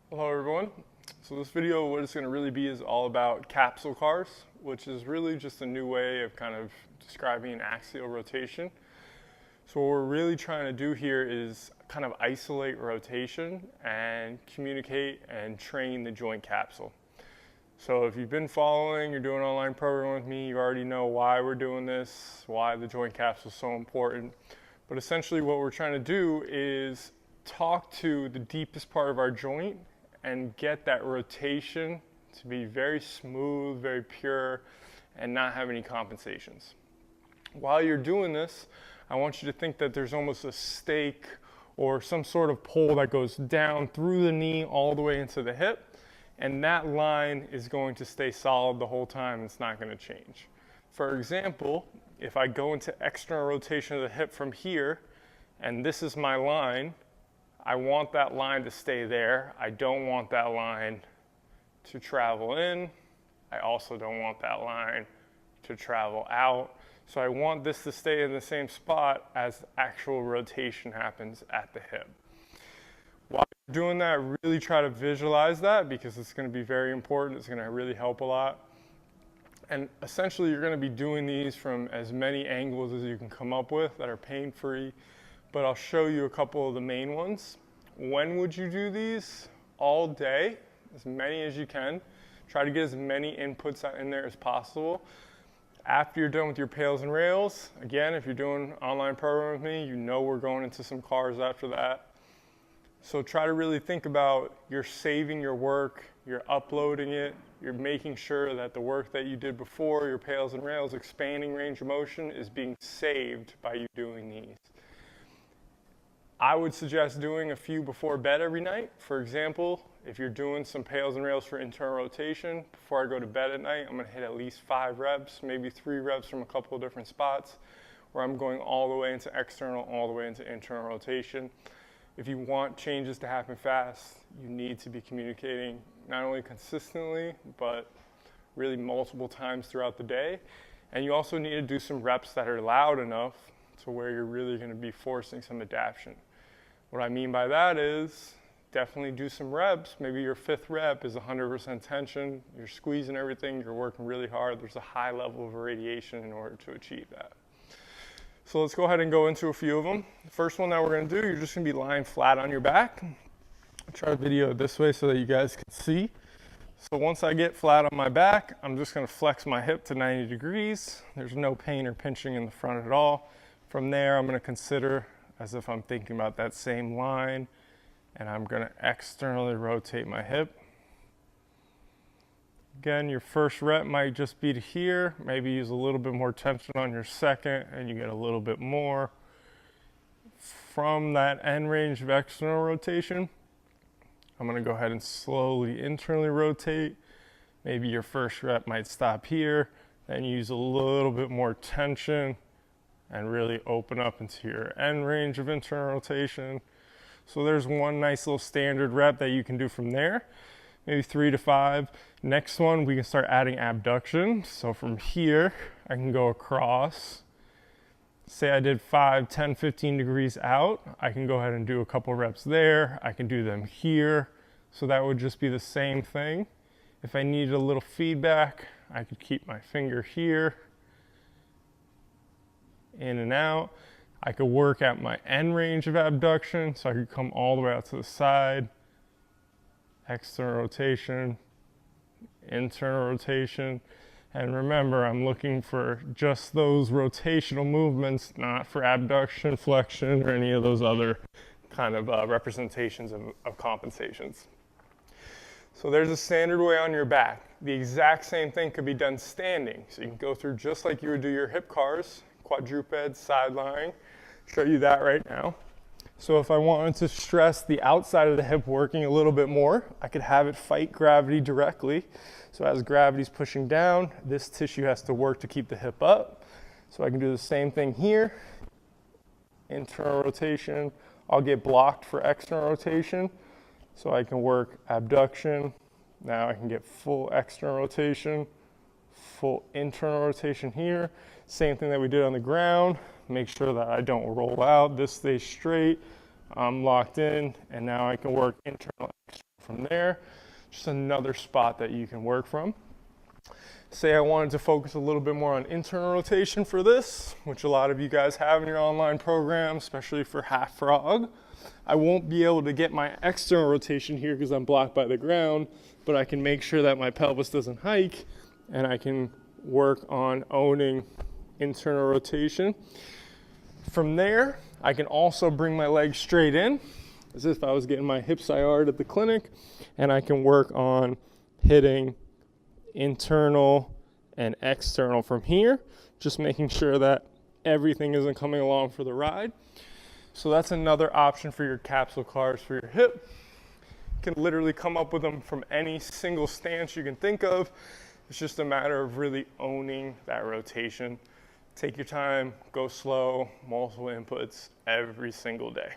Hello everyone. So this video, what it's going to really be is all about capsule cars, which is really just a new way of kind of describing an axial rotation. So what we're really trying to do here is kind of isolate rotation and communicate and train the joint capsule. So if you've been following, you're doing an online program with me, you already know why we're doing this, why the joint capsule is so important. But essentially what we're trying to do is talk to the deepest part of our joint and get that rotation to be very smooth, very pure, and not have any compensations. While you're doing this, I want you to think that there's almost a stake or some sort of pole that goes down through the knee all the way into the hip, and that line is going to stay solid the whole time. It's not going to change. For example, if I go into external rotation of the hip from here, and this is my line, I want that line to stay there. I don't want that line to travel in. I also don't want that line to travel out. So I want this to stay in the same spot as actual rotation happens at the hip. While you're doing that, really try to visualize that because it's going to be very important. It's going to really help a lot. And essentially you're going to be doing these from as many angles as you can come up with that are pain-free. But I'll show you a couple of the main ones. When would you do these? All day, as many as you can. Try to get as many inputs in there as possible. After you're done with your pails and rails, again, if you're doing an online program with me, you know we're going into some cars after that. So try to really think about you're saving your work, you're uploading it, you're making sure that the work that you did before, your pails and rails, expanding range of motion, is being saved by you doing these. I would suggest doing a few before bed every night. For example, if you're doing some pails and rails for internal rotation, before I go to bed at night, I'm going to hit at least 5 reps, maybe 3 reps from a couple of different spots, where I'm going all the way into external, all the way into internal rotation. If you want changes to happen fast, you need to be communicating not only consistently, but really multiple times throughout the day. And you also need to do some reps that are loud enough to where you're really going to be forcing some adaptation. What I mean by that is definitely do some reps. Maybe your 5th rep is 100% tension. You're squeezing everything. You're working really hard. There's a high level of radiation in order to achieve that. So let's go ahead and go into a few of them. The first one that we're going to do, you're just going to be lying flat on your back. I'll try to video it this way so that you guys can see. So once I get flat on my back, I'm just going to flex my hip to 90 degrees. There's no pain or pinching in the front at all. From there, I'm going to consider as if I'm thinking about that same line, and I'm going to externally rotate my hip. Again, your first rep might just be to here. Maybe use a little bit more tension on your second, and you get a little bit more. From that end range of external rotation, I'm going to go ahead and slowly internally rotate. Maybe your first rep might stop here, then use a little bit more tension and really open up into your end range of internal rotation. So there's one nice little standard rep that you can do from there, maybe 3 to 5. Next one, we can start adding abduction. So from here, I can go across. Say I did 5, 10, 15 degrees out. I can go ahead and do a couple reps there. I can do them here. So that would just be the same thing. If I needed a little feedback, I could keep my finger here, in and out. I could work at my end range of abduction, so I could come all the way out to the side, external rotation, internal rotation. And remember, I'm looking for just those rotational movements, not for abduction, flexion, or any of those other kind of representations of compensations. So there's a standard way on your back. The exact same thing could be done standing. So you can go through just like you would do your hip cars, quadruped, side lying. Show you that right now. So if I wanted to stress the outside of the hip working a little bit more, I could have it fight gravity directly. So as gravity's pushing down, this tissue has to work to keep the hip up. So I can do the same thing here. Internal rotation. I'll get blocked for external rotation. So I can work abduction. Now I can get full external rotation, full internal rotation here. Same thing that we did on the ground. Make sure that I don't roll out. This stays straight. I'm locked in, and now I can work internal, external from there, just another spot that you can work from. Say I wanted to focus a little bit more on internal rotation for this, which a lot of you guys have in your online program, especially for half frog. I won't be able to get my external rotation here because I'm blocked by the ground, but I can make sure that my pelvis doesn't hike, and I can work on owning internal rotation. From there, I can also bring my legs straight in, as if I was getting my hips IR'd at the clinic, and I can work on hitting internal and external from here, just making sure that everything isn't coming along for the ride. So that's another option for your capsule cars for your hip. You can literally come up with them from any single stance you can think of. It's just a matter of really owning that rotation. Take your time, go slow, multiple inputs every single day.